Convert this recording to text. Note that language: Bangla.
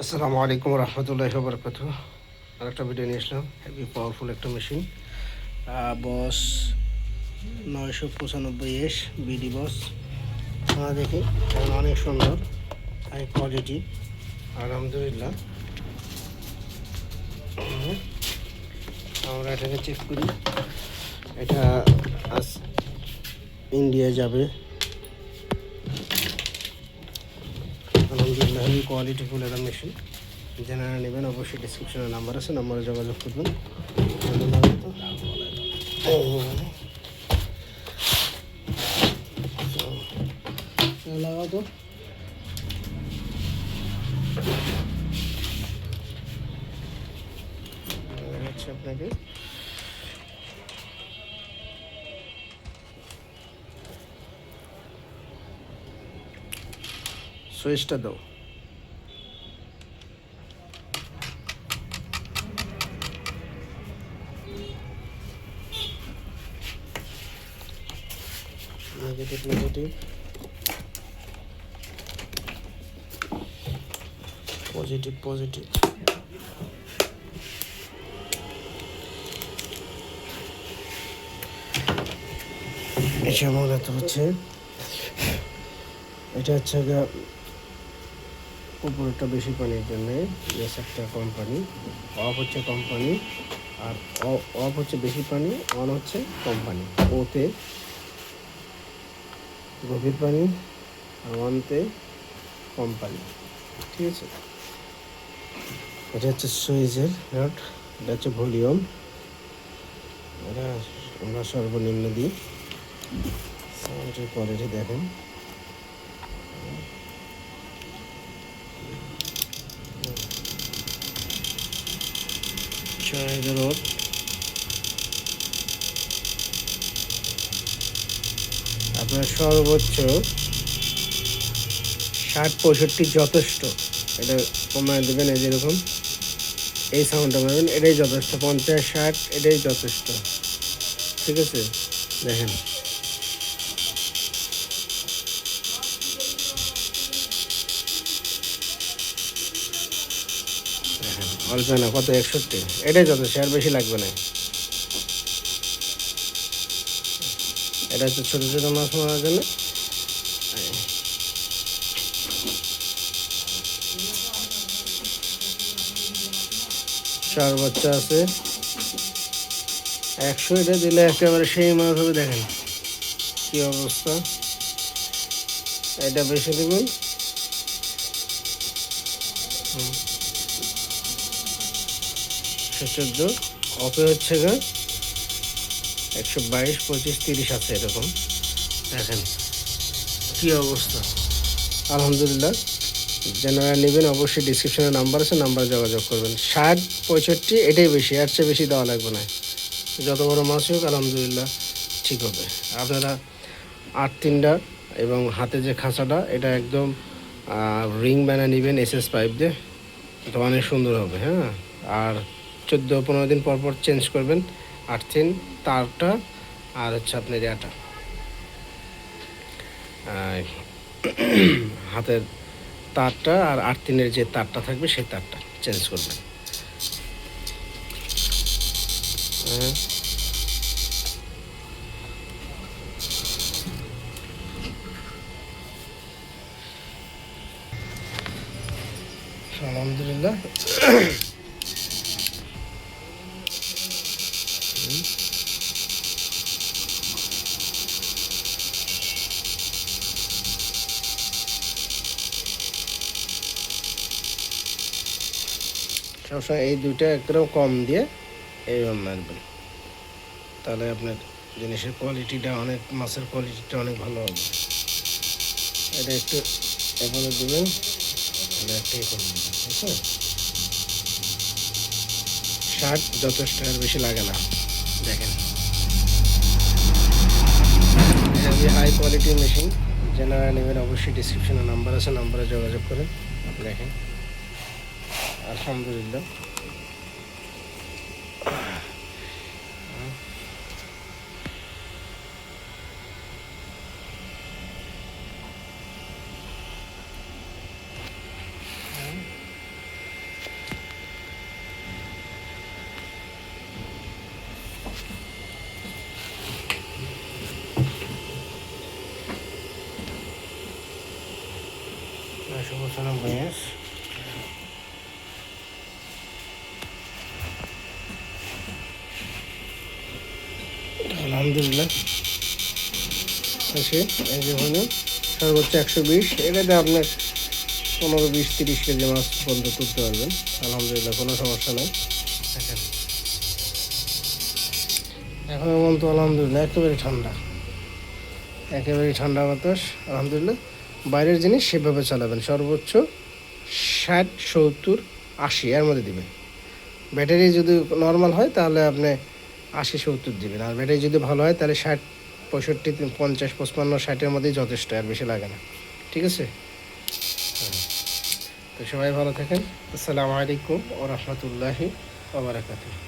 আসসালামু আলাইকুম রহমতুল্লাহি ওয়া বারাকাতুহু। আরেকটা ভিডিও নিয়ে আসলাম। হেভি পাওয়ারফুল একটা মেশিন, বস 995 বিডি বস। দেখি এখন অনেক সুন্দর, হাই কোয়ালিটি, আলহামদুলিল্লাহ। আমরা এটাকে চেক করি। এটা আজ ইন্ডিয়া যাবে, আলহামদুলিল্লাহ। হেভি কোয়ালিটিফুল একটা মেশিন। যারা নেবেন অবশ্যই ডিসক্রিপশনে নাম্বার আছে, নাম্বারে যোগাযোগ করবেন। লাগাও তো, আপনাকে সুইচটা দাও। Negative negative, positive positive. এটা মূলত হচ্ছে, এটা হচ্ছে উপরটা বেশি পানির জন্যে বেশ একটা কোম্পানি, অফ হচ্ছে কোম্পানি, আর অফ হচ্ছে বেশি পানি, অন হচ্ছে কোম্পানি। ওতে গভীর পানি আর ওয়ানতে কোম্পানি, ঠিক আছে। এটা হচ্ছে সুইচের নট, এটা হচ্ছে ভলিউম। এটা আমরা সর্বনিম্ন দিই। সাউন্ডের কোয়ালিটি দেখেন, রোড। আপনার সর্বোচ্চ 60-65 যথেষ্ট। এটা কমায় দেবেন, এই যেরকম এই সাউন্ডটা পাবেন, এটাই যথেষ্ট। 50-60 এটাই যথেষ্ট, ঠিক আছে। দেখেন দেখেন অল্প না, কত 61, এটাই যথেষ্ট, আর বেশি লাগবে না। এটা হচ্ছে ছোটো ছোটো মাছ মারার জন্য। সর্বোচ্চ আছে 100, এটা দিলে একেবারে সেই মাছ হবে। দেখেন কি অবস্থা। এটা বেশি দেবেন, 114। অপে হচ্ছে 122, 25, 30 আছে এরকম। দেখেন কি অবস্থা, আলহামদুলিল্লাহ। যারা নেবেন অবশ্যই ডিসক্রিপশনে নাম্বার আছে, নাম্বারে যোগাযোগ করবেন। 60-65 এটাই বেশি, এর চেয়ে বেশি দেওয়া লাগবে না। যত বড় মাছ হোক আলহামদুলিল্লাহ ঠিক হবে। আপনারা 8-3টা এবং হাতে যে খাঁচাটা, এটা একদম রিং বানিয়ে নেবেন SS পাইপ দিয়ে, এটা অনেক সুন্দর হবে। হ্যাঁ, আর 14-15 দিন পর পর চেঞ্জ করবেন 8-3 তারটা, আর হচ্ছে আপনার এটা হাতের তারটা, আর 8-3-এর যে তারটা থাকবে সেই তারটা চেঞ্জ করবেন। আলহামদুলিল্লাহ। সবসময় এই দুইটা একদম কম দিয়ে এইভাবে মারবেন, তাহলে আপনার জিনিসের কোয়ালিটিটা অনেক, মাছের কোয়ালিটিটা অনেক ভালো হবে। এটা একটু এভাবে দেবেন, এটা একটু এ করে দেবেন, ঠিক আছে। 60 যথেষ্ট, আর বেশি লাগে না। দেখেন হাই কোয়ালিটির মেশিন। যারা নেবেন অবশ্যই ডিসক্রিপশনে নাম্বার আছে, নাম্বারে যোগাযোগ করেন। দেখেন আলহামদুলিল্লাহ। 95 আলহামদুলিল্লাহ আছে। এই যে হলো সর্বোচ্চ 120, এটাতে আপনার 15, 20, 30 কেজি মাছ পর্যন্ত তুলতে পারবেন। আলহামদুলিল্লাহ কোনো সমস্যা নেই। দেখেন এখন পর্যন্ত আলহামদুলিল্লাহ একেবারে ঠান্ডা, একেবারে ঠান্ডা বাতাস। আলহামদুলিল্লাহ বাইরের জিনিস সেভাবে চালাবেন, সর্বোচ্চ 60, 70, 80 এর মধ্যে দিবেন। ব্যাটারি যদি নর্মাল হয় তাহলে আপনি 80, 70 দিবেন, আর ব্যাটারি যদি ভালো হয় তাহলে 60, 65, 50, 55, 60-এর মধ্যেই যথেষ্ট, আর বেশি লাগে না। ঠিক আছে, তো সবাই ভালো থাকেন। আসসালামু আলাইকুম ওয়া রাহমাতুল্লাহি ওয়া বারাকাতুহু।